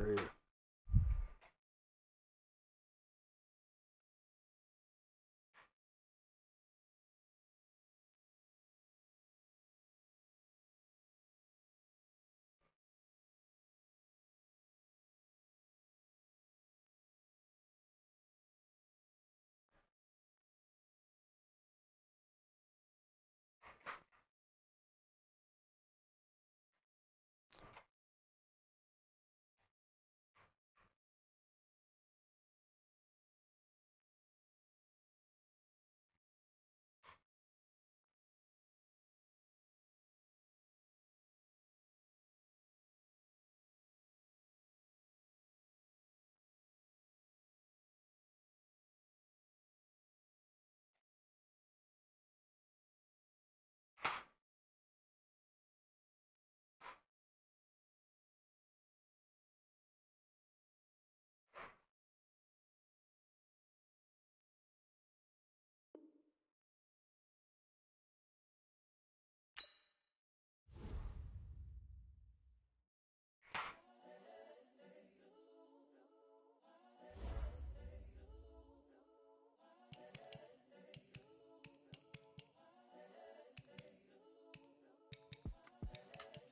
Great.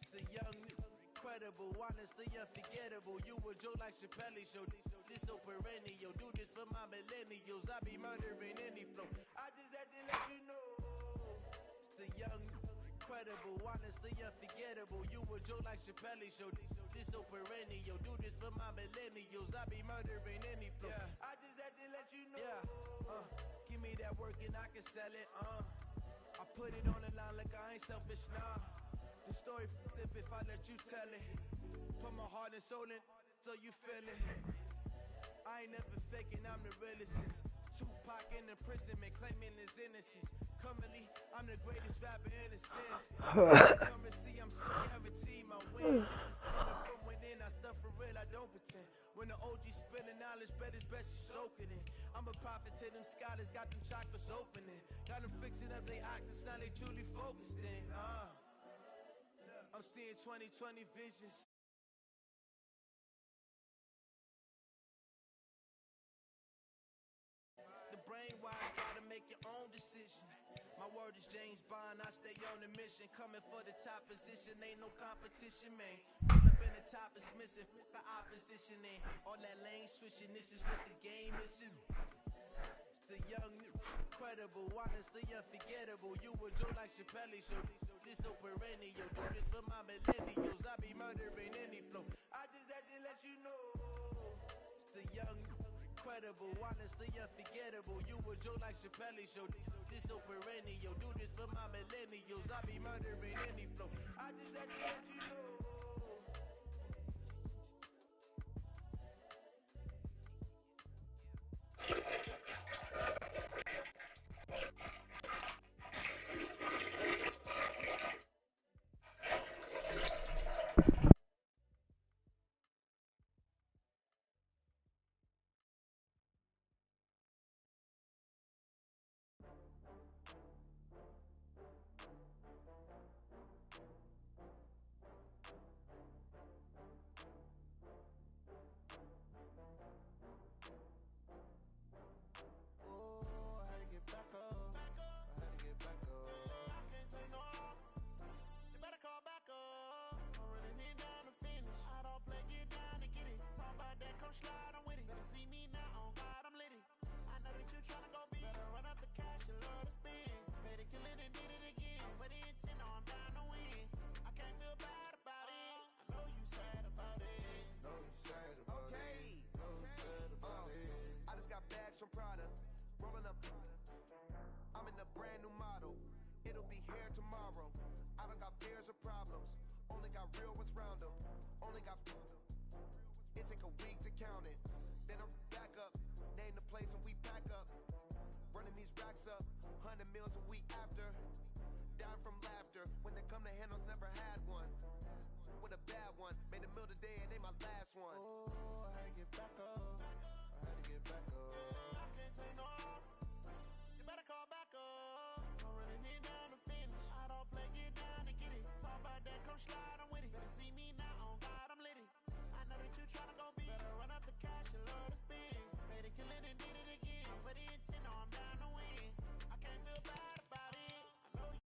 The young, incredible, honestly unforgettable. You a Joe like Chappelle show. This so perennial. Do this for my millennials. I be murdering any flow. I just had to let you know. It's the young, incredible, honestly unforgettable. You a Joe like Chappelle show. This so perennial. Do this for my millennials. I be murdering any flow. Yeah. I just had to let you know. Yeah. Give me that work and I can sell it. I put it on the line like I ain't selfish, nah. The story flip if I let you tell it. Put my heart and soul in so you feel it. I ain't never faking, I'm the realest since Tupac in imprisonment, claiming his innocence. Currently, I'm the greatest rapper in the sense. Currency, I'm still guaranteed my wins. This is coming from within, I stuff for real, I don't pretend. When the OG spilling knowledge, bet it's best you soak it in. I'm a prophet to them scholars, got them chakras opening. Got them fixing up they octaves, now they truly focused in. I'm seeing 2020 visions. The brain wise, gotta make your own decision. My word is James Bond, I stay on the mission. Coming for the top position, ain't no competition, man. Pull up in the top is missing, fuck the opposition, ain't all that lane switching, this is what the game is. It's the young, incredible, honestly unforgettable. You a Joe like Chappelle show. This so perennial. Do this for my millennials. I be murdering any flow. I just had to let you know. It's the young, incredible, honestly unforgettable. You a Joe like Chappelle show. This so perennial. Do this for my millennials. I be murdering any flow. I just had to let you know. From Prada, rolling up. I'm in a brand new model. It'll be here tomorrow. I don't got fears or problems. Only got real ones round them. Only got. It take a week to count it. Then I'm back up. Name the place and we pack up. Running these racks up. 100 meals a week after. Down from laughter. When they come to handles, never had one. With a bad one. Made a meal today and they my last one. Oh, I had to get back up. I had to get back up. You better call back up. I'm running it down to finish. I don't play, get down to get it. Talk about that, come slide, I'm with it. Better see me now, on God, I'm lit it. I know that you tryna go and did it again. But the intent, no, I'm down to win. I can't feel bad about it. I know you.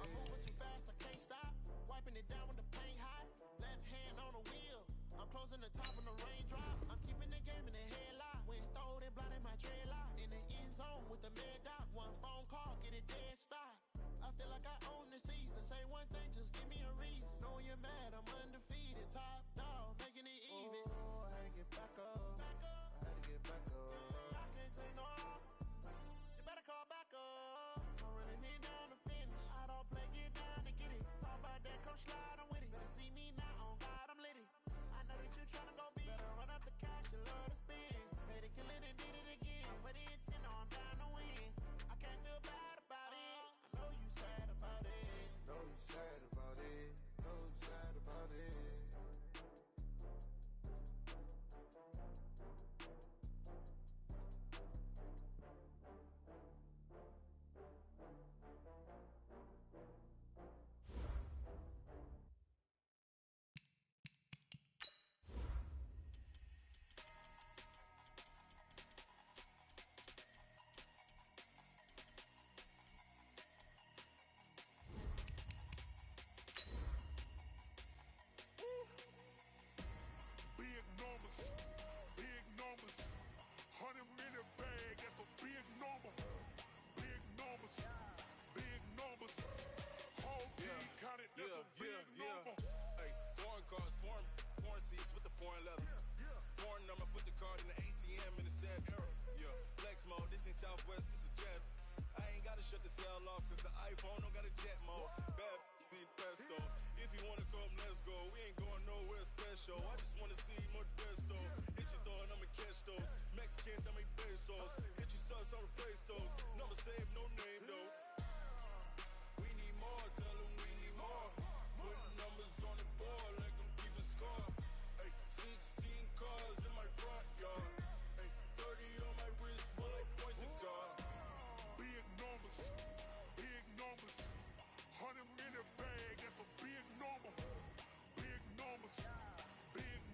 I'm moving too fast, I can't stop. Wiping it down when the paint hot. Left hand on the wheel. I'm closing the top when the raindrop. I'm keeping the game in the headlock. When throwed and blinded my dreadlock. In the end zone with the mad dot. One phone call, get it dead stop. I feel like I own the season. Say one thing, just give me a reason. Knowing you're mad, I'm undefeated. Top dog, making it even. Oh, I had to get back up. I had to get back up. I can't take no off. You better call back up. I'm running it down to finish. I don't play, get down to get it. Talk about that, come slide, I'm with it. Better see me now, on God, I'm lit it. I know that you tryna go big. Better run up the cash, you love to spend. Made it, kill it, and did it again. But the intent, no, I'm down to win. I can't feel bad about it. I know you sad about it. Know you sad about it. Know you sad about it. Big numbers, 100 in the bag, that's a big number. Big numbers, whole team counted, that's a big number. Hey, foreign cars, foreign seats with the foreign leather. Foreign number, put the card in the ATM in the sad era. Yeah, flex mode, this ain't Southwest, this is Jet. I ain't gotta shut the cell off, cause the iPhone don't got a jet mode. Bad need pesto. If you wanna come, let's go. We ain't going nowhere special. I just wanna see more pesto. Hit your thought, I'ma catch those. Mexican, dame pesos. Hit your sauce, I'll replace those. Number save, no name though. We need more, tell them we need more. Putting numbers on the board like I'm keeping score. Hey, 16 cars in my front yard. Hey, 30 on my wrist while I point to God. Big numbers, 100 in the bag, that's a big number. Big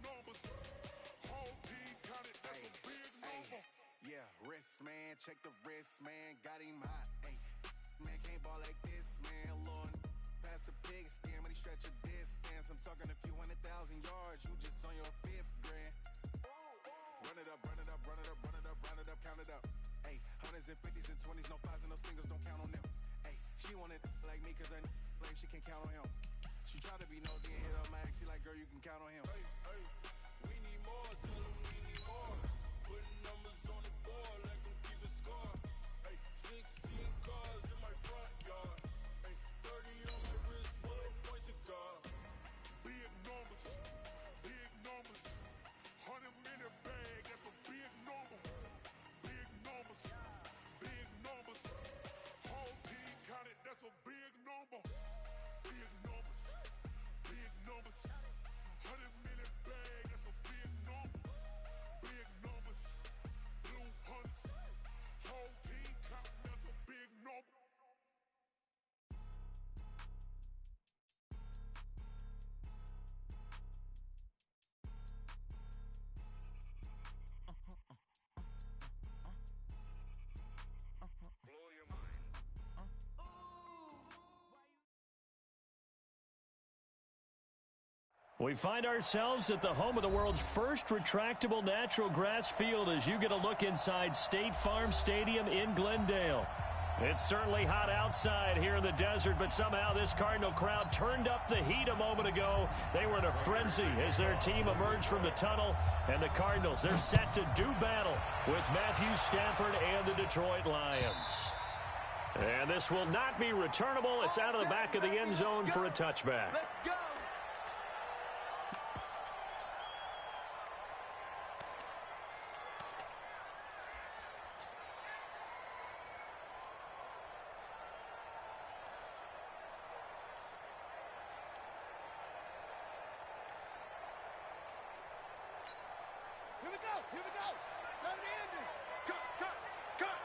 numbers, whole team counted, that's a big number. Yeah, wrist man, check the wrist man, got him hot. Ay, man can't ball like this, man. Lord, pass the pig skin, but he stretch a distance. I'm talking a few 100,000 yards, you just on your 5th grand. Run it up, count it up. Ay, hundreds and 50s and 20s, no 5s and no singles, don't count on them. Ay, she wanted like me, cause I like she can count on him. She tried to be nosy and hit up my ex, she like, girl, you can count on him. Hey, we need more, tell them we need more. Putting numbers on the board like I'm keeping score. Hey, 16 cars in my front yard. Hey, 30 on my wrist while I point to God. Big numbers, 100 in the bag, that's a big number. Big numbers, whole team counted, that's a big number. Big numbers, 100 in the bag, that's a big number. Big numbers, blue hunts, whole team counting, that's a big number. We find ourselves at the home of the world's first retractable natural grass field as you get a look inside State Farm Stadium in Glendale. It's certainly hot outside here in the desert, but somehow this Cardinal crowd turned up the heat a moment ago. They were in a frenzy as their team emerged from the tunnel, and the Cardinals, they're set to do battle with Matthew Stafford and the Detroit Lions. And this will not be returnable. It's out of the back of the end zone for a touchback. Let's go! Here we go. Time to end it. Cut.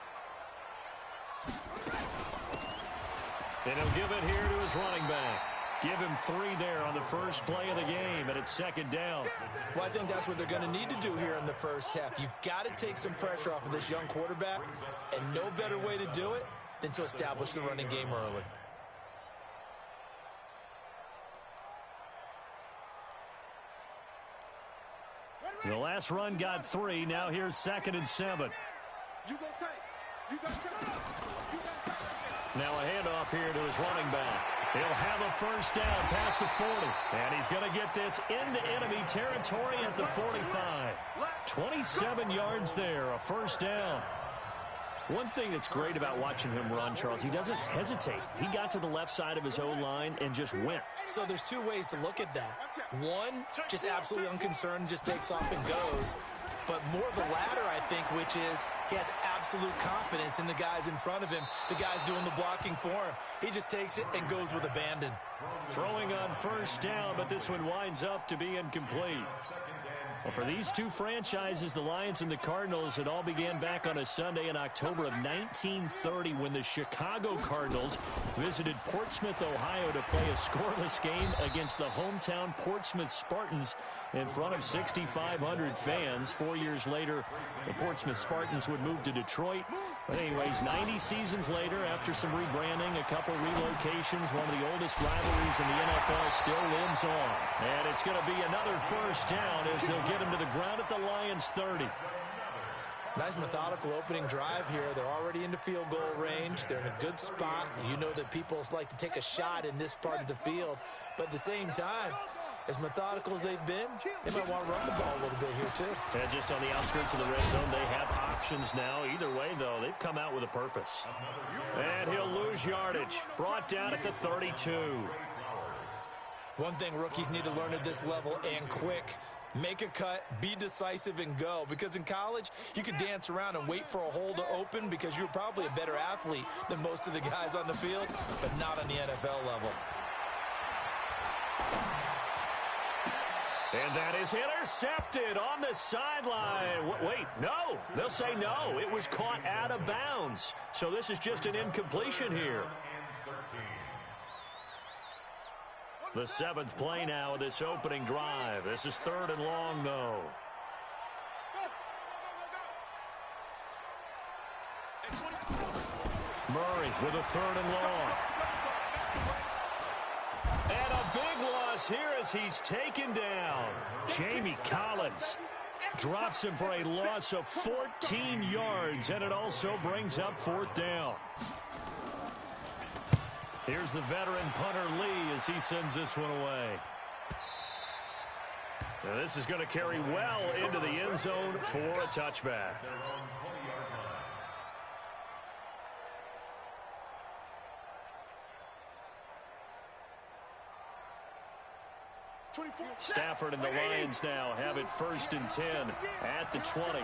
And he'll give it here to his running back. Give him 3 there on the first play of the game, and it's second down. Well, I think that's what they're going to need to do here in the first half. You've got to take some pressure off of this young quarterback, and no better way to do it than to establish the running game early. The last run got 3. Now here's 2nd and 7. Now a handoff here to his running back. He'll have a first down past the 40. And he's going to get this into enemy territory at the 45. 27 yards there, a first down. One thing that's great about watching him run, Charles, he doesn't hesitate. He got to the left side of his O-line and just went. So there's 2 ways to look at that. One, just absolutely unconcerned, just takes off and goes. But more the latter, I think, which is he has absolute confidence in the guys in front of him, the guys doing the blocking for him. He just takes it and goes with abandon. Throwing on first down, but this one winds up to be incomplete. Well, for these 2 franchises, the Lions and the Cardinals, it all began back on a Sunday in October of 1930 when the Chicago Cardinals visited Portsmouth, Ohio to play a scoreless game against the hometown Portsmouth Spartans in front of 6,500 fans. 4 years later, the Portsmouth Spartans would move to Detroit. But anyways, 90 seasons later, after some rebranding, a couple relocations, one of the oldest rivalries in the NFL still lives on. And it's going to be another first down as they'll get him to the ground at the Lions' 30. Nice methodical opening drive here. They're already into field goal range. They're in a good spot. You know that people like to take a shot in this part of the field. But at the same time, as methodical as they've been, they might want to run the ball a little bit here, too. And just on the outskirts of the red zone, they have options now. Either way, though, they've come out with a purpose. And he'll lose yardage. Brought down at the 32. One thing rookies need to learn at this level, and quick, make a cut, be decisive, and go. Because in college, you could dance around and wait for a hole to open because you're probably a better athlete than most of the guys on the field, but not on the NFL level. And that is intercepted on the sideline. Wait, no. They'll say no. It was caught out of bounds. So this is just an incompletion here. The 7th play now of this opening drive. This is 3rd and long, though. Murray with a 3rd and long. And a big loss here as he's taken down. Jamie Collins drops him for a loss of 14 yards, and it also brings up 4th down. Here's the veteran punter Lee as he sends this one away. Now this is going to carry well into the end zone for a touchback. Stafford and the Lions now have it 1st and 10 at the 20.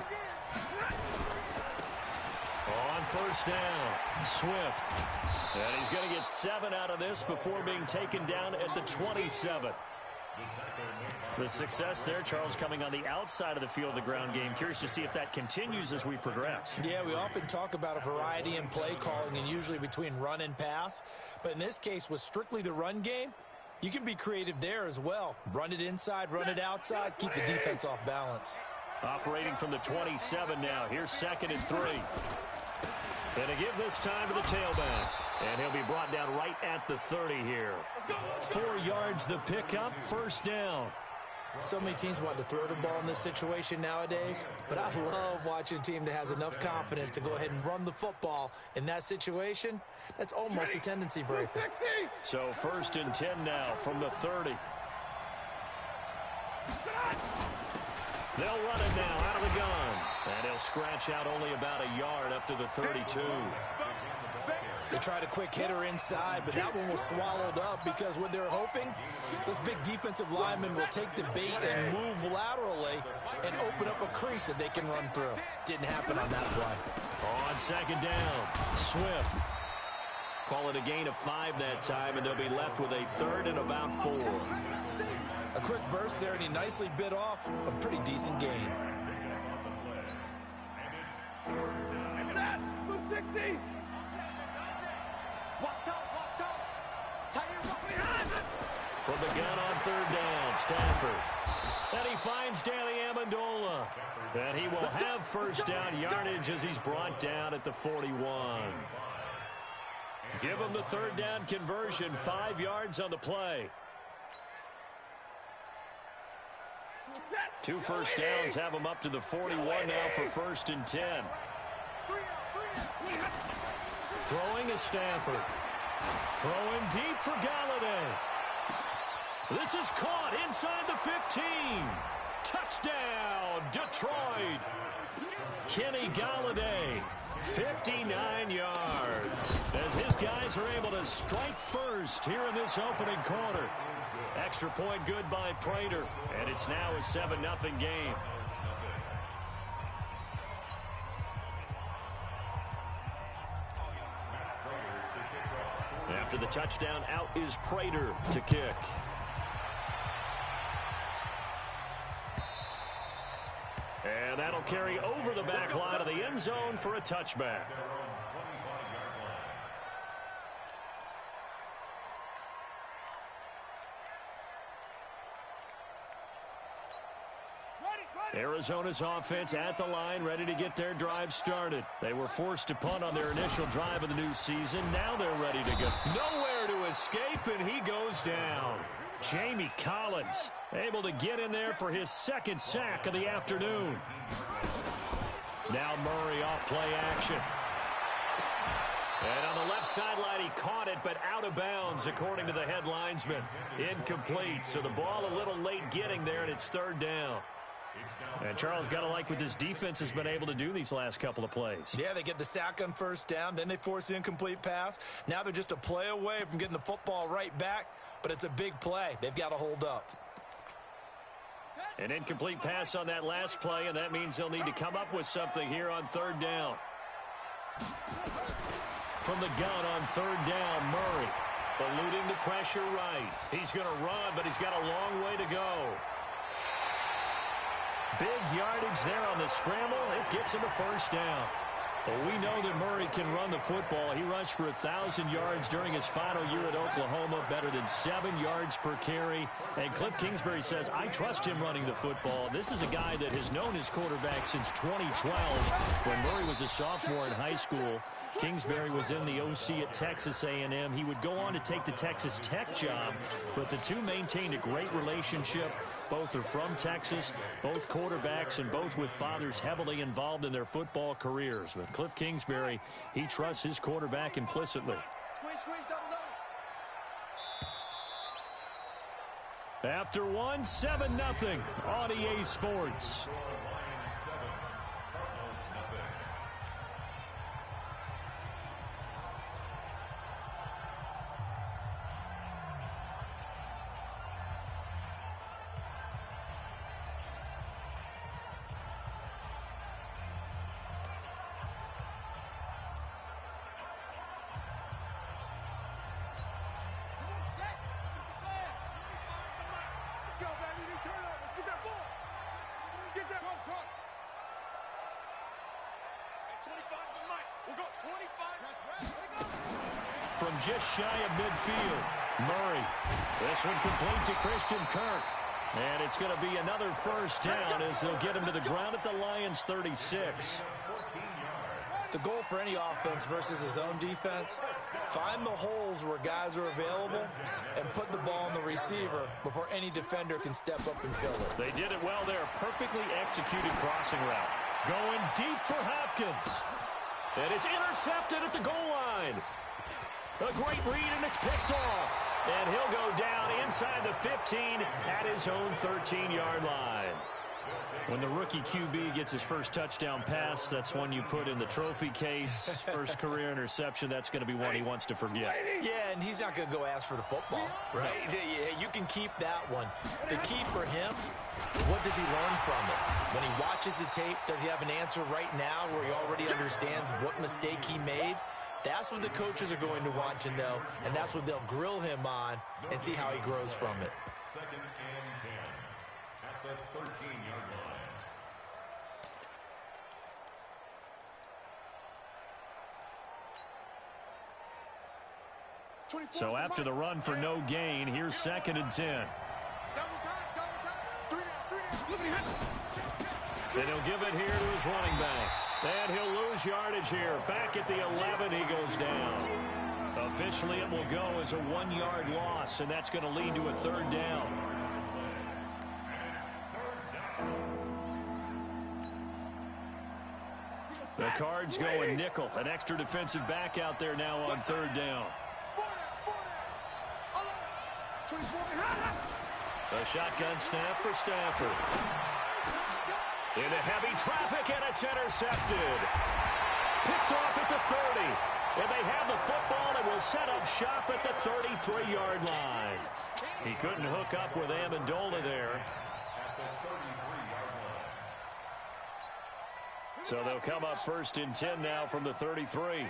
On first down, Swift. And he's going to get 7 out of this before being taken down at the 27. The success there, Charles, coming on the outside of the field, the ground game. Curious to see if that continues as we progress. Yeah, we often talk about a variety in play calling and usually between run and pass. But in this case, with strictly the run game, you can be creative there as well. Run it inside, run it outside, keep the defense off balance. Operating from the 27 now. Here's 2nd and 3. And to give this time to the tailback. And he'll be brought down right at the 30 here. 4 yards the pickup, first down. So many teams want to throw the ball in this situation nowadays, but I love watching a team that has enough confidence to go ahead and run the football. In that situation, that's almost a tendency breaker. So 1st and 10 now from the 30. They'll run it now out of the gun. And he'll scratch out only about a yard up to the 32. They tried a quick hitter inside, but that one was swallowed up because what they're hoping, those big defensive linemen will take the bait and move laterally and open up a crease that they can run through. Didn't happen on that play. On 2nd down, Swift. Call it a gain of 5 that time, and they'll be left with a 3rd and about 4. A quick burst there, and he nicely bit off a pretty decent gain. From the gun on third down, Stafford. And he finds Danny Amendola. And he will have first down yardage as he's brought down at the 41. Give him the third down conversion, 5 yards on the play. 2 first downs have him up to the 41 now for 1st and 10. Throwing is Stafford. Throwing deep for Galladay. This is caught inside the 15. Touchdown, Detroit. Kenny Galladay, 59 yards. As his guys are able to strike first here in this opening quarter. Extra point good by Prater, and it's now a 7-0 game. After the touchdown, out is Prater to kick. And that'll carry over the back line of the end zone for a touchback. Arizona's offense at the line, ready to get their drive started. They were forced to punt on their initial drive of the new season. Now they're ready to go. Nowhere to escape, and he goes down. Jamie Collins able to get in there for his 2nd sack of the afternoon. Now Murray off play action. And on the left sideline, he caught it, but out of bounds, according to the head linesman. Incomplete, so the ball a little late getting there, and it's 3rd down. And Charles, got to like what this defense has been able to do these last couple of plays. Yeah, they get the sack on 1st down, then they force the incomplete pass. Now they're just a play away from getting the football right back, but it's a big play. They've got to hold up. An incomplete pass on that last play, and that means they'll need to come up with something here on 3rd down. From the gun on 3rd down, Murray eluding the pressure right. He's going to run, but he's got a long way to go. Big yardage there on the scramble. It gets him a 1st down. Well, we know that Murray can run the football. He rushed for 1,000 yards during his final year at Oklahoma, better than 7 yards per carry. And Cliff Kingsbury says, I trust him running the football. This is a guy that has known his quarterback since 2012 when Murray was a sophomore in high school. Kingsbury was in the OC at Texas A&M. He would go on to take the Texas Tech job, but the two maintained a great relationship. Both are from Texas, both quarterbacks, and both with fathers heavily involved in their football careers. But Cliff Kingsbury, he trusts his quarterback implicitly. After 7-0 on EA Sports. From just shy of midfield, Murray. This one complete to Christian Kirk. And it's going to be another 1st down as they'll get him to the ground at the Lions' 36. The goal for any offense versus his own defense, find the holes where guys are available and put the ball on the receiver before any defender can step up and fill it. They did it well there. Perfectly executed crossing route. Going deep for Hopkins. And it's intercepted at the goal line. A great read, and it's picked off. And he'll go down inside the 15 at his own 13-yard line. When the rookie QB gets his first touchdown pass, that's one you put in the trophy case. First career interception, that's going to be one he wants to forget. Yeah, and he's not going to go ask for the football, right? Yeah, you can keep that one. The key for him, what does he learn from it? When he watches the tape, does he have an answer right now where he already understands what mistake he made? That's what the coaches are going to want to know, and that's what they'll grill him on and see how he grows from it. 2nd and 10 at the 13-yard line. So after the run for no gain, here's 2nd and 10. And he'll give it here to his running back. And he'll lose yardage here. Back at the 11, he goes down. Officially, it will go as a 1-yard loss, and that's going to lead to a 3rd down. The Cards go a nickel. An extra defensive back out there now on 3rd down. The shotgun snap for Stafford. Into heavy traffic, and it's intercepted. Picked off at the 30. And they have the football and will set up shop at the 33-yard line. He couldn't hook up with Amendola there. So they'll come up 1st and 10 now from the 33.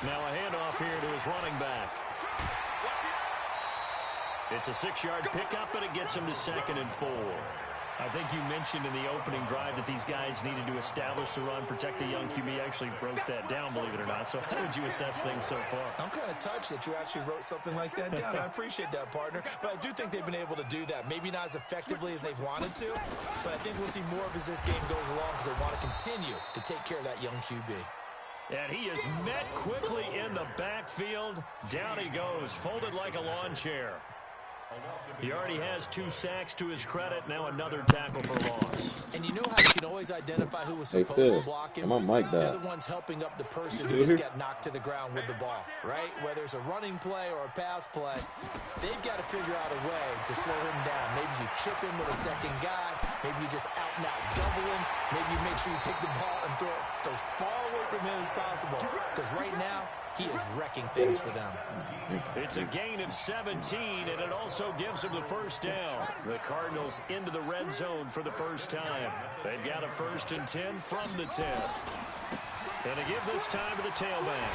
Now a handoff here to his running back. It's a 6-yard pickup, but it gets him to 2nd and 4. I think you mentioned in the opening drive that these guys needed to establish the run, protect the young QB. Actually wrote that down, believe it or not. So how would you assess things so far? I'm kind of touched that you actually wrote something like that down. I appreciate that, partner. But I do think they've been able to do that. Maybe not as effectively as they've wanted to, but I think we'll see more of as this game goes along because they want to continue to take care of that young QB. And he is met quickly in the backfield. Down he goes, folded like a lawn chair. He already has 2 sacks to his credit. Now another tackle for loss. And you know how you can always identify who was supposed to block him? They're the ones helping up the person who just got knocked to the ground with the ball, right? Whether it's a running play or a pass play, they've got to figure out a way to slow him down. Maybe you chip him with a 2nd guy. Maybe you just out-and-out double him. Maybe you make sure you take the ball and throw it as far away from him as possible. Because right now, he is wrecking things for them. It's a gain of 17, and it also gives them the 1st down. The Cardinals into the red zone for the first time. They've got a 1st and 10 from the 10. And they give this time to the tailback.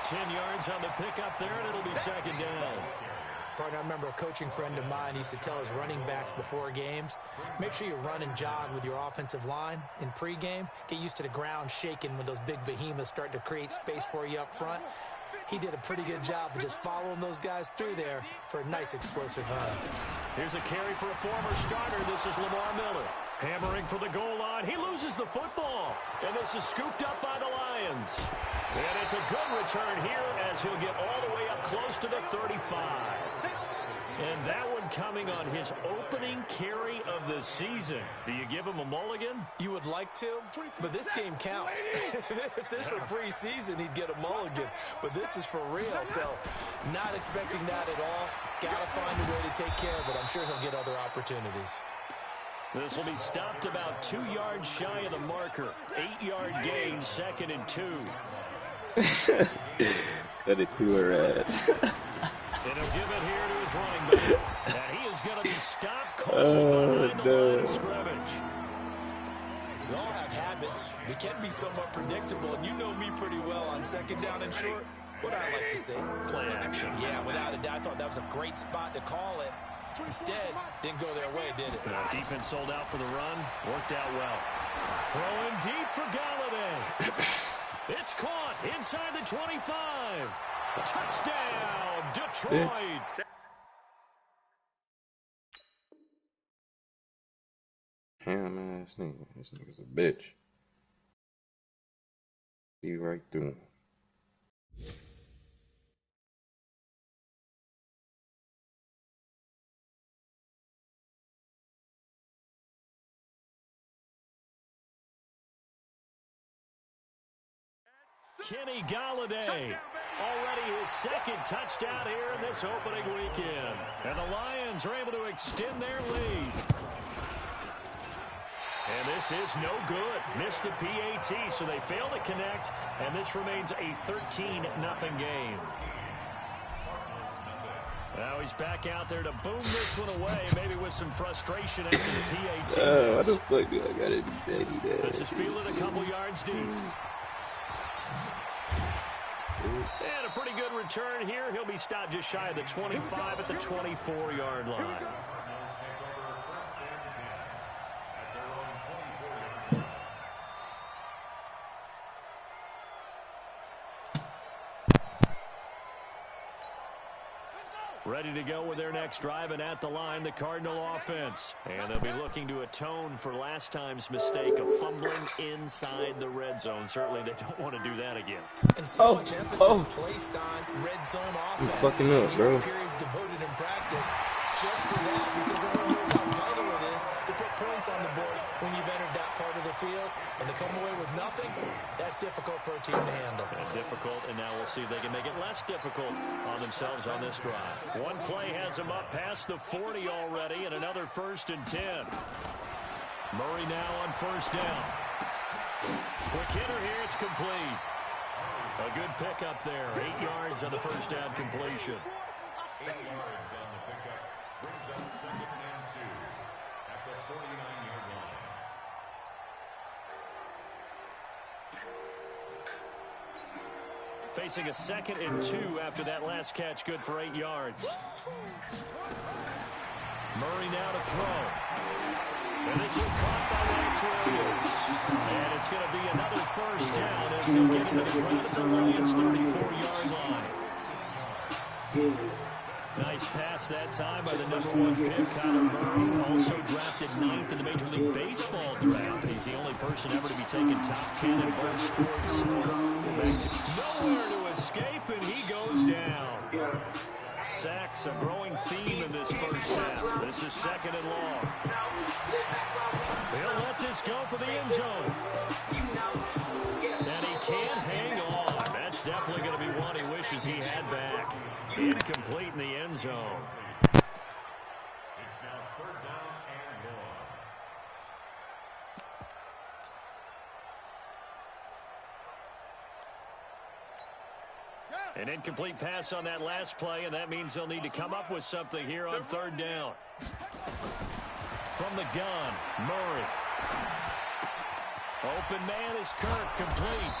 10 yards on the pickup there, and it'll be 2nd down. Partner, I remember a coaching friend of mine used to tell his running backs before games, make sure you run and jog with your offensive line in pregame. Get used to the ground shaking when those big behemoths start to create space for you up front. He did a pretty good job of just following those guys through there for a nice explosive run. Here's a carry for a former starter. This is Lamar Miller. Hammering for the goal line. He loses the football. And this is scooped up by the Lions. And it's a good return here as he'll get all the way up close to the 35. And that one coming on his opening carry of the season. Do you give him a mulligan? You would like to, but this game counts. If this were preseason, he'd get a mulligan. But this is for real, so not expecting that at all. Got to find a way to take care of it. I'm sure he'll get other opportunities. This will be stopped about 2 yards shy of the marker. 8-yard gain, 2nd and 2. Cut it to her ass. And he'll give it here to his running back. And he is going to be stopped cold behind the line of scrimmage. We all have habits. We can be somewhat predictable, and you know me pretty well on 2nd down and short. What I like to see. Play action. Yeah, without a doubt. I thought that was a great spot to call it. Instead, didn't go their way, did it? Defense sold out for the run. Worked out well. Throwing deep for Galladay. It's caught inside the 25. Touchdown, Detroit. Ham ass nigga. This nigga's a bitch. See right through him. Kenny Galladay, already his 2nd touchdown here in this opening weekend. And the Lions are able to extend their lead. And this is no good. Missed the PAT, so they fail to connect, and this remains a 13-0 game. Now he's back out there to boom this one away, maybe with some frustration after the PAT. Why the fuck do I gotta do that? This is fielded a couple yards deep. And a pretty good return here. He'll be stopped just shy of the 25 at the 24-yard line. Ready to go with their next drive, and at the line, the Cardinal offense. And they'll be looking to atone for last time's mistake of fumbling inside the red zone. Certainly they don't want to do that again. And so much emphasis placed on red zone offense. You fucking up, bro. Periods devoted in practice just for that, because everyone knows how vital it is to put points on the board when you've entered that part of the field. And to come away with nothing, that's difficult for a team to handle. Difficult, and now we'll see if they can make it less difficult on themselves on this drive. One play has them up past the 40 already, and another 1st and 10. Murray now on 1st down. Quick hitter here, it's complete. A good pickup there. 8 yards on the 1st down completion. 8 yards on the pickup. Brings up 2nd and 2 at the 49-yard line. Facing a 2nd and 2 after that last catch, good for 8 yards. Murray now to throw. And this is caught by Lance Williams. And it's going to be another 1st down as they get into the ground at the Lions' 34-yard line. Nice pass that time by the #1 pick, Kyler Murray. Also drafted 9th in the Major League Baseball draft. He's the only person ever to be taken top 10 in both sports. Nowhere to escape, and he goes down. Sacks, a growing theme in this 1st half. This is 2nd and long. He'll let this go for the end zone. And he can't hang on. That's definitely going to be one he wishes he had back. Incomplete in the end zone. It's now 3rd down and 1. An incomplete pass on that last play, and that means they'll need to come up with something here on 3rd down. From the gun, Murray. Open man is Kirk, complete.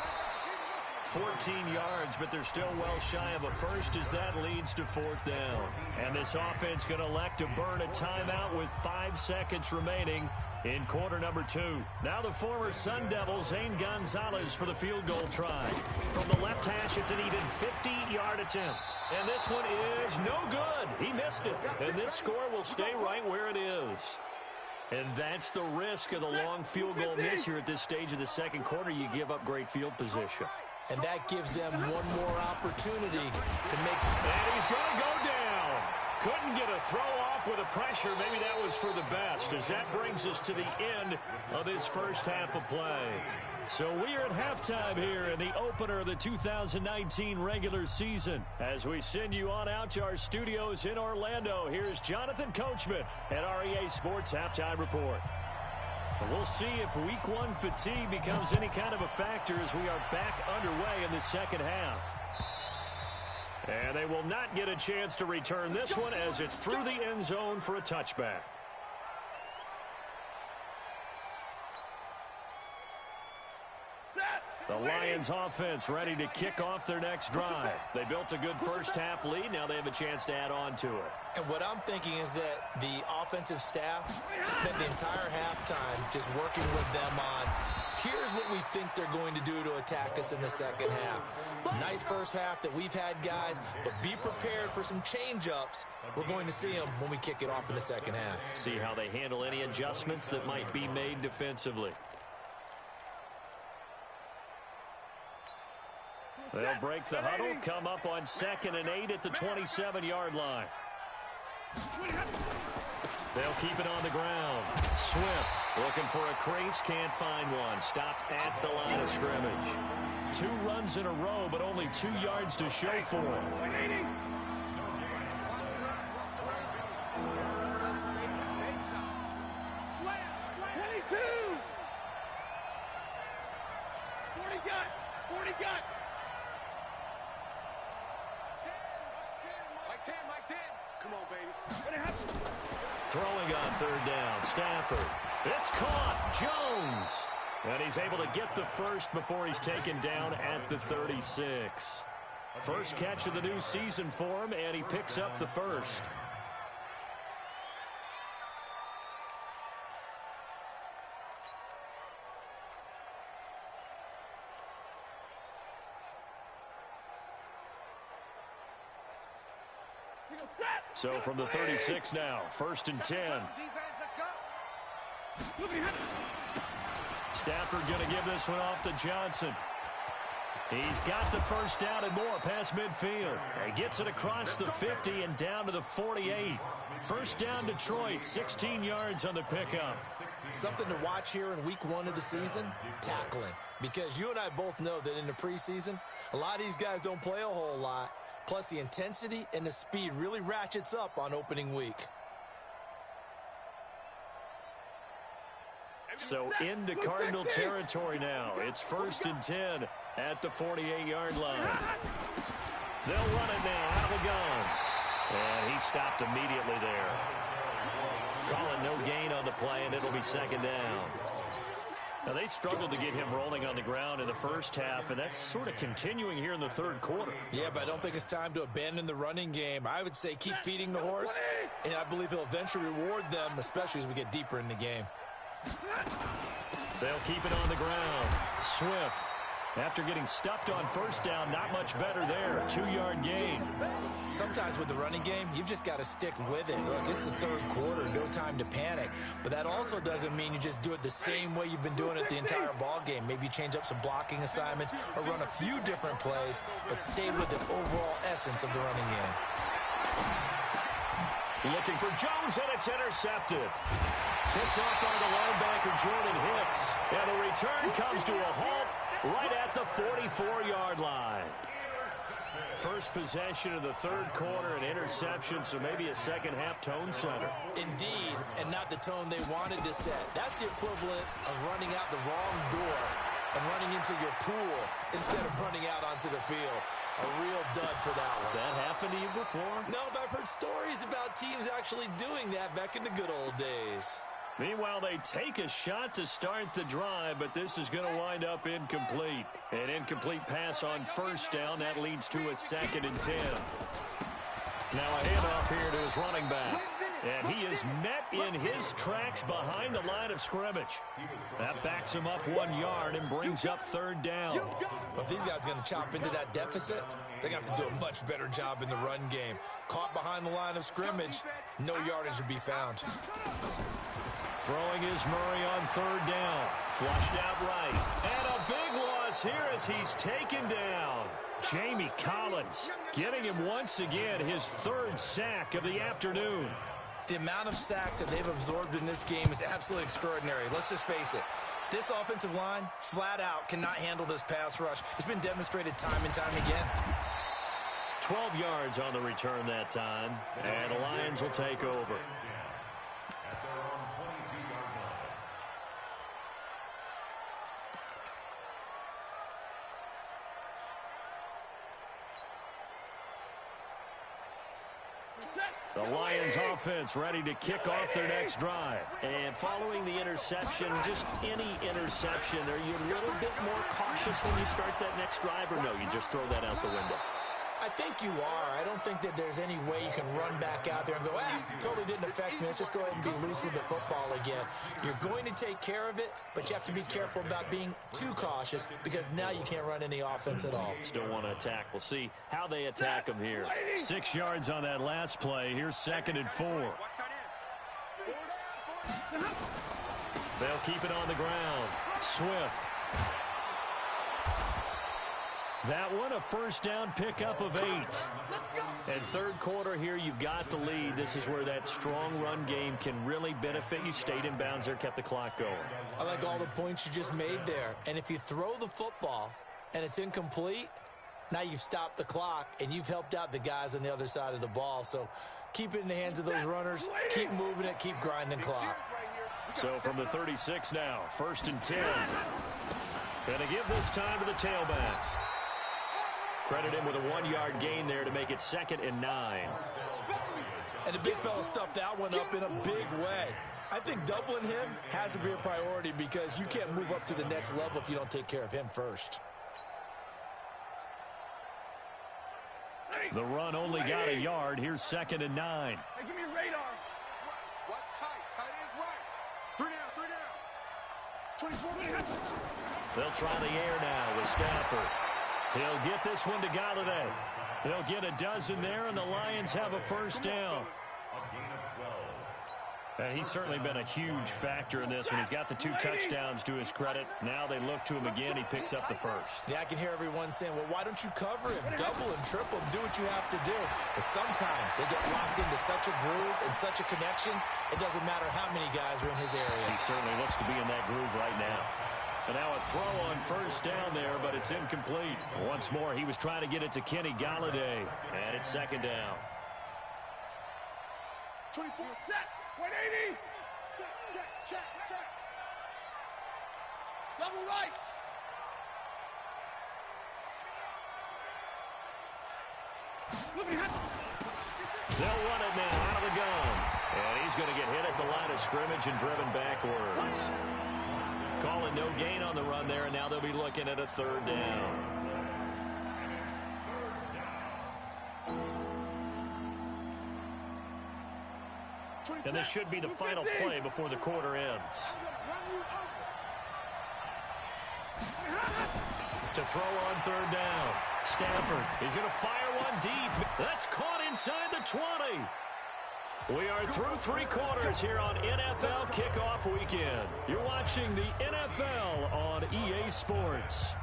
14 yards, but they're still well shy of a first as that leads to 4th down. And this offense going to elect to burn a timeout with 5 seconds remaining in quarter number 2. Now the former Sun Devil, Zane Gonzalez, for the field goal try. From the left hash, it's an even 50-yard attempt. And this one is no good. He missed it. And this score will stay right where it is. And that's the risk of the long field goal miss here at this stage of the 2nd quarter. You give up great field position. And that gives them one more opportunity to make some... And he's going to go down. Couldn't get a throw off with the pressure. Maybe that was for the best, as that brings us to the end of this 1st half of play. So we are at halftime here in the opener of the 2019 regular season. As we send you on out to our studios in Orlando, here's Jonathan Coachman at REA Sports Halftime Report. And we'll see if week 1 fatigue becomes any kind of a factor as we are back underway in the 2nd half. And they will not get a chance to return this one as it's through the end zone for a touchback. The Lions offense ready to kick off their next drive. They built a good 1st half lead. Now they have a chance to add on to it. And what I'm thinking is that the offensive staff spent the entire halftime just working with them on, here's what we think they're going to do to attack us in the 2nd half. Nice 1st half that we've had, guys, but be prepared for some change-ups. We're going to see them when we kick it off in the 2nd half. See how they handle any adjustments that might be made defensively. They'll break the huddle, come up on 2nd and 8 at the 27-yard line. They'll keep it on the ground. Swift looking for a crease, can't find one. Stopped at the line of scrimmage. 2 runs in a row, but only 2 yards to show for him. Throwing on 3rd down, Stafford. It's caught, Jones. And he's able to get the first before he's taken down at the 36. First catch of the new season for him, and he picks up the first. So from the 36 now, 1st and 10. Stafford going to give this one off to Johnson. He's got the first down and more past midfield. He gets it across the 50 and down to the 48. First down Detroit, 16 yards on the pickup. Something to watch here in week 1 of the season, tackling. Because you and I both know that in the preseason, a lot of these guys don't play a whole lot. Plus the intensity and the speed really ratchets up on opening week. So into Cardinal territory now. It's 1st and 10 at the 48-yard line. They'll run it now out of the gun. And he stopped immediately there. Calling no gain on the play, and it'll be 2nd down. Now, they struggled to get him rolling on the ground in the first half, and that's sort of continuing here in the 3rd quarter. Yeah, but I don't think it's time to abandon the running game. I would say keep feeding the horse, and I believe he'll eventually reward them, especially as we get deeper in the game. They'll keep it on the ground. Swift, after getting stuffed on 1st down, not much better there. 2-yard gain. Sometimes with the running game, you've just got to stick with it. Look, it's the 3rd quarter, no time to panic. But that also doesn't mean you just do it the same way you've been doing it the entire ball game. Maybe change up some blocking assignments or run a few different plays, but stay with the overall essence of the running game. Looking for Jones, and it's intercepted. Picked off by the linebacker, Jordan Hicks. And the return comes to a halt right at the 44-yard line. First possession of the 3rd quarter, an interception, so maybe a second-half tone setter. Indeed, and not the tone they wanted to set. That's the equivalent of running out the wrong door and running into your pool instead of running out onto the field. A real dud for that one. Has that happened to you before? No, but I've heard stories about teams actually doing that back in the good old days. Meanwhile, they take a shot to start the drive, but this is going to wind up incomplete. An incomplete pass on 1st down. That leads to a 2nd and 10. Now a handoff here to his running back. And he is met in his tracks behind the line of scrimmage. That backs him up 1 yard and brings up 3rd down. Well, if these guys are going to chop into that deficit, they're going to have to do a much better job in the run game. Caught behind the line of scrimmage, no yardage to be found. Throwing is Murray on 3rd down. Flushed out right. And a big loss here as he's taken down. Jamie Collins getting him once again his 3rd sack of the afternoon. The amount of sacks that they've absorbed in this game is absolutely extraordinary. Let's just face it. This offensive line, flat out, cannot handle this pass rush. It's been demonstrated time and time again. 12 yards on the return that time. And the Lions will take over. The Lions offense ready to kick off their next drive. And following the interception, just any interception, are you a little bit more cautious when you start that next drive, or no, you just throw that out the window? I think you are. I don't think that there's any way you can run back out there and go, totally didn't affect me. Let's just go ahead and be loose with the football again. You're going to take care of it, but you have to be careful about being too cautious because now you can't run any offense at all. Still want to attack. We'll see how they attack them here. 6 yards on that last play. Here's 2nd and 4. They'll keep it on the ground. Swift. That one, a 1st down pickup of 8. And 3rd quarter here, you've got the lead. This is where that strong run game can really benefit you. Stayed in bounds there, kept the clock going. I like all the points you just made there. And if you throw the football and it's incomplete, now you've stopped the clock and you've helped out the guys on the other side of the ball. So keep it in the hands of those runners. Keep moving it. Keep grinding clock. So from the 36 now, 1st and 10. Going to give this time to the tailback. Credit him with a 1-yard gain there to make it 2nd and 9. And the big fella stuffed that one up in a big way. I think doubling him has to be a priority because you can't move up to the next level if you don't take care of him first. The run only got a yard. Here's 2nd and 9. Hey, give me your radar. What's tight? Tight is right. 3 down. 24 minutes. They'll try the air now with Stafford. He'll get this one to Galladay. They'll get a dozen there, and the Lions have a first down. A gain of 12. And he's certainly been a huge factor in this one. He's got the 2 touchdowns to his credit. Now they look to him again. He picks up the first. Yeah, I can hear everyone saying, well, why don't you cover him? Double him, triple him, do what you have to do. But sometimes they get locked into such a groove and such a connection, it doesn't matter how many guys are in his area. He certainly looks to be in that groove right now. And now a throw on first down there, but it's incomplete. Once more, he was trying to get it to Kenny Galladay. And it's second down. 24. 180. Check. Double right. They'll run it now out of the gun. And he's going to get hit at the line of scrimmage and driven backwards. Calling no gain on the run there, and now they'll be looking at a third down. And this should be the final play before the quarter ends. To throw on third down. Stafford, he's going to fire one deep. That's caught inside the 20. We are through 3 quarters here on NFL Kickoff Weekend. You're watching the NFL on EA Sports.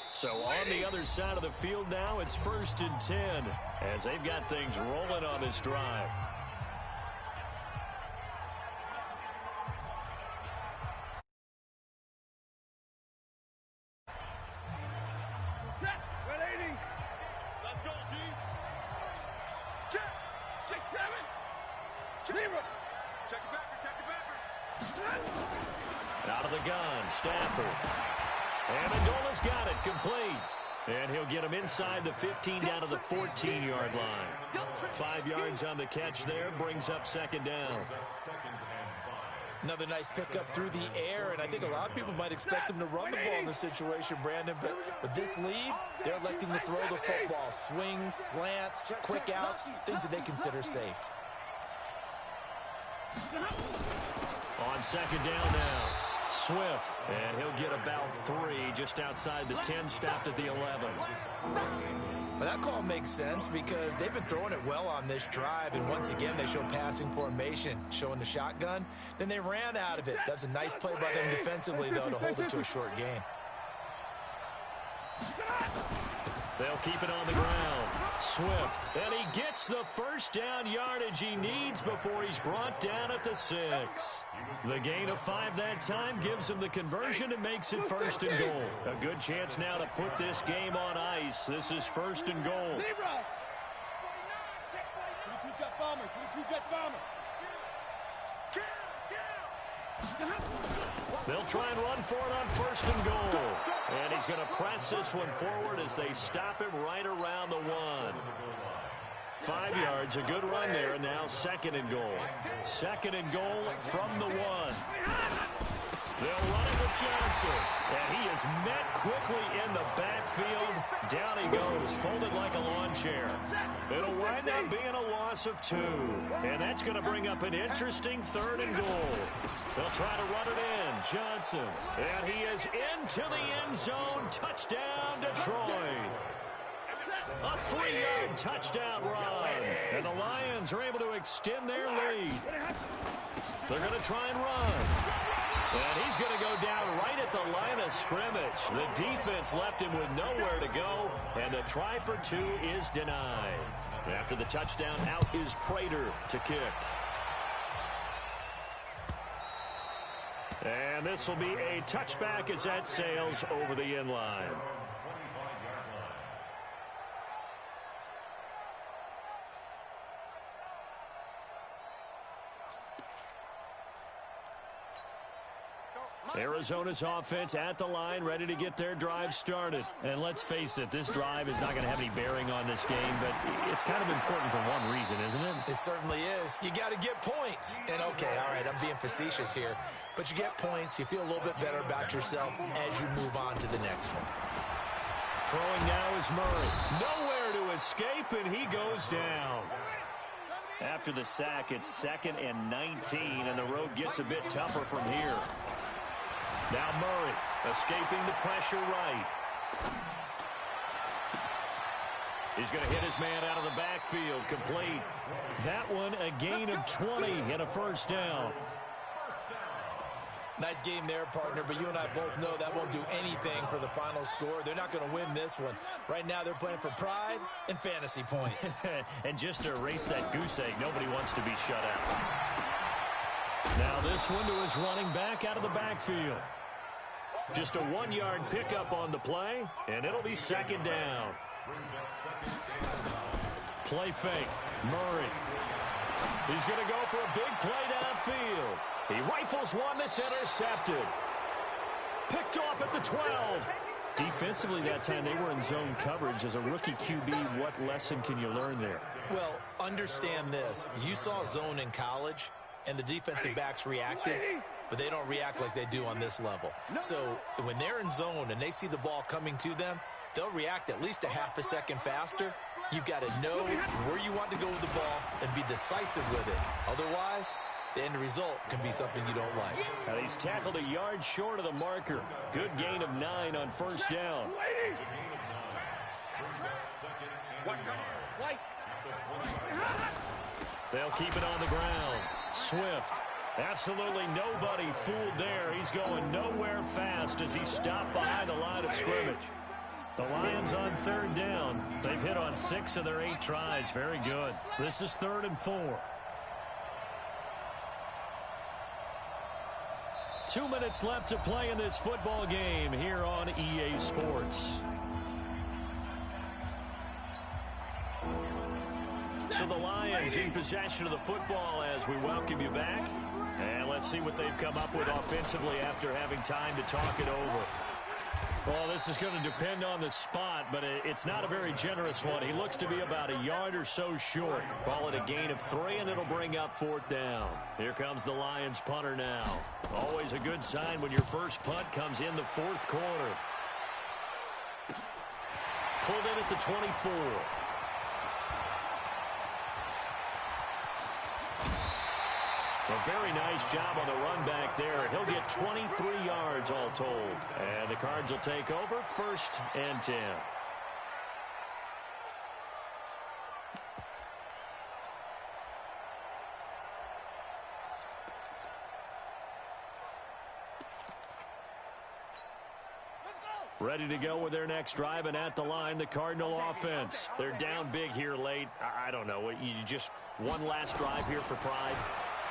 So on the other side of the field now, it's 1st and 10 as they've got things rolling on this drive. Let's go, D. Check 7. Check it backer. Out of the gun, Stafford. Amendola's got it, complete. And he'll get him inside the 15 down to the 14-yard line. 5 yards on the catch there, brings up second down. Another nice pickup through the air, and I think a lot of people might expect him to run the ball in this situation, Brandon. But with this lead, they're electing to throw the football. Swings, slants, quick outs, things that they consider safe. On second down now. Swift, and he'll get about 3 just outside the 10, stopped at the 11. Well, that call makes sense because they've been throwing it well on this drive, and once again they show passing formation, showing the shotgun. Then they ran out of it. That's a nice play by them defensively, though, to hold it to a short gain. They'll keep it on the ground. Swift, and he gets the first down yardage he needs before he's brought down at the 6. The gain of 5 that time gives him the conversion and makes it 1st and goal. A good chance now to put this game on ice. This is 1st and goal. They'll try and run for it on 1st and goal. And he's going to press this one forward as they stop him right around the 1. 5 yards, a good run there, and now 2nd and goal. 2nd and goal from the 1. They'll run it with Johnson, and he is met quickly in the backfield. Down he goes, folded like a lawn chair. It'll wind up being a loss of 2, and that's going to bring up an interesting 3rd and goal. They'll try to run it in. Johnson, and he is into the end zone. Touchdown, Detroit. A 3-yard touchdown run. And the Lions are able to extend their lead. They're going to try and run. And he's going to go down right at the line of scrimmage. The defense left him with nowhere to go. And the try for 2 is denied. After the touchdown, out is Prater to kick. And this will be a touchback as that sails over the end line. Arizona's offense at the line, ready to get their drive started. And let's face it, this drive is not going to have any bearing on this game, but it's kind of important for one reason, isn't it? It certainly is. You got to get points. And, okay, all right, I'm being facetious here, but you get points, you feel a little bit better about yourself as you move on to the next one. Throwing now is Murray. Nowhere to escape, and he goes down. After the sack, it's 2nd and 19, and the road gets a bit tougher from here. Now Murray, escaping the pressure right. He's going to hit his man out of the backfield, complete. That one, a gain of 20 and a first down. Nice game there, partner, but you and I both know that won't do anything for the final score. They're not going to win this one. Right now, they're playing for pride and fantasy points. And just to erase that goose egg, nobody wants to be shut out. Now this one to his running back out of the backfield. Just a 1-yard pickup on the play, and it'll be 2nd down. Play fake. Murray. He's going to go for a big play downfield. He rifles one that's intercepted. Picked off at the 12. Defensively that time, they were in zone coverage. As a rookie QB, what lesson can you learn there? Well, understand this. You saw zone in college, and the defensive backs reacted, but they don't react like they do on this level. So when they're in zone and they see the ball coming to them, they'll react at least a half a second faster. You've got to know where you want to go with the ball and be decisive with it. Otherwise, the end result can be something you don't like. Now he's tackled a yard short of the marker. Good gain of 9 on first down. They'll keep it on the ground. Swift. Absolutely nobody fooled there. He's going nowhere fast as he stopped behind the line of scrimmage. The Lions on 3rd down. They've hit on 6 of their 8 tries. Very good. This is 3rd and 4. 2 minutes left to play in this football game here on EA Sports. So the Lions in possession of the football as we welcome you back. And let's see what they've come up with offensively after having time to talk it over. Well, this is going to depend on the spot, but it's not a very generous one. He looks to be about a yard or so short. Call it a gain of 3, and it'll bring up 4th down. Here comes the Lions punter now. Always a good sign when your first punt comes in the 4th quarter. Pulled in at the 24. A very nice job on the run back there. He'll get 23 yards all told. And the Cards will take over 1st and 10. Ready to go with their next drive, and at the line, the Cardinal offense. They're down big here late. I don't know. You just one last drive here for pride.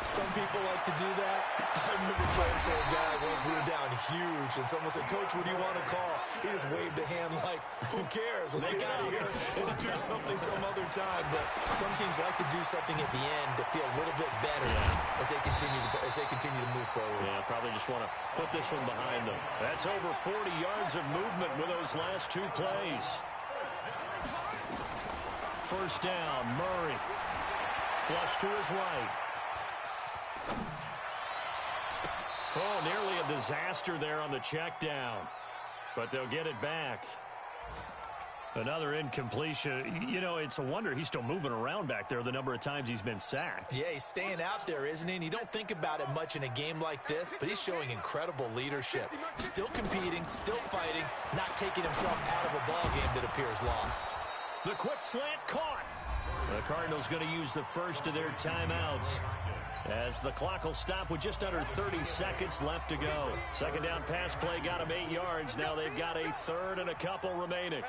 Some people like to do that. I remember playing for a guy once. We were down huge, and someone said, "Coach, what do you want to call?" He just waved a hand like, "Who cares? Let's get out of here and do something some other time." But some teams like to do something at the end to feel a little bit better as they continue to move forward. Yeah, probably just want to put this one behind them. That's over 40 yards of movement with those last 2 plays. First down, Murray. Flush to his right. Oh, nearly a disaster there on the check down. But they'll get it back. Another incompletion. You know, it's a wonder he's still moving around back there the number of times he's been sacked. Yeah, he's staying out there, isn't he? And you don't think about it much in a game like this, but he's showing incredible leadership. Still competing, still fighting, not taking himself out of a ball game that appears lost. The quick slant caught. The Cardinals going to use the first of their timeouts as the clock will stop with just under 30 seconds left to go. Second down pass play got him 8 yards. Now they've got a 3rd and a couple remaining.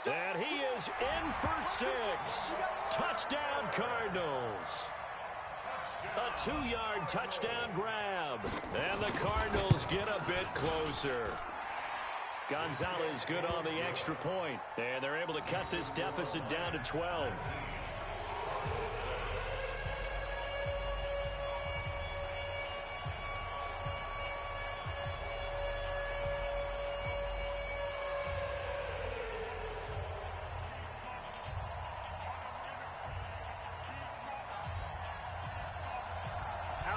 And he is in for 6. Touchdown, Cardinals. A 2-yard touchdown grab. And the Cardinals get a bit closer. Gonzalez good on the extra point. And they're able to cut this deficit down to 12.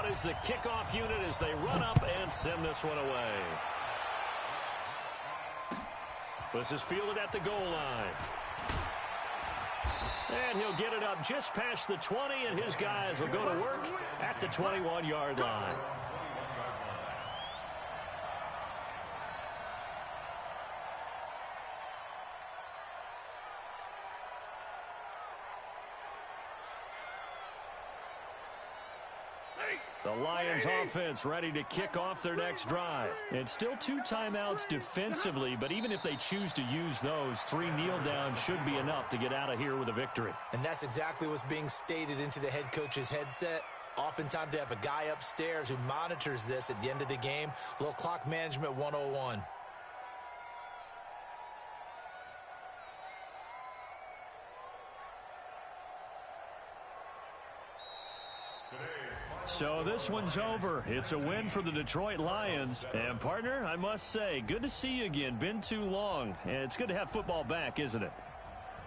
out is the kickoff unit as they run up and send this one away. This is fielded at the goal line. And he'll get it up just past the 20, and his guys will go to work at the 21-yard line. The Lions offense ready to kick off their next drive. It's still 2 timeouts defensively, but even if they choose to use those, 3 kneel downs should be enough to get out of here with a victory. And that's exactly what's being stated into the head coach's headset. Oftentimes they have a guy upstairs who monitors this at the end of the game. A little clock management 101. So this one's over. It's a win for the Detroit Lions. And, partner, I must say, good to see you again. Been too long. And it's good to have football back, isn't it?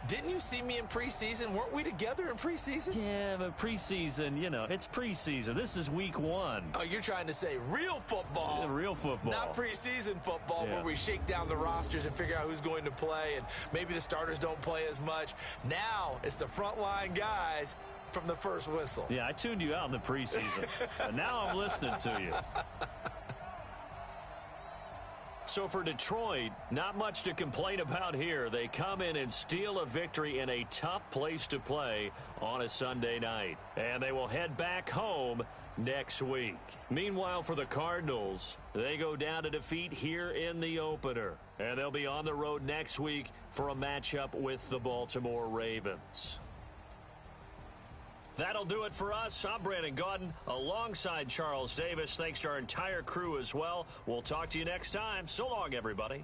Didn't you see me in preseason? Weren't we together in preseason? Yeah, but preseason, you know, it's preseason. This is week 1. Oh, you're trying to say real football. Yeah, real football. Not preseason football where we shake down the rosters and figure out who's going to play, and maybe the starters don't play as much. Now it's the frontline guys from the first whistle. Yeah, I tuned you out in the preseason. But now I'm listening to you. So for Detroit, not much to complain about here. They come in and steal a victory in a tough place to play on a Sunday night. And they will head back home next week. Meanwhile, for the Cardinals, they go down to defeat here in the opener. And they'll be on the road next week for a matchup with the Baltimore Ravens. That'll do it for us. I'm Brandon Gaudin alongside Charles Davis. Thanks to our entire crew as well. We'll talk to you next time. So long, everybody.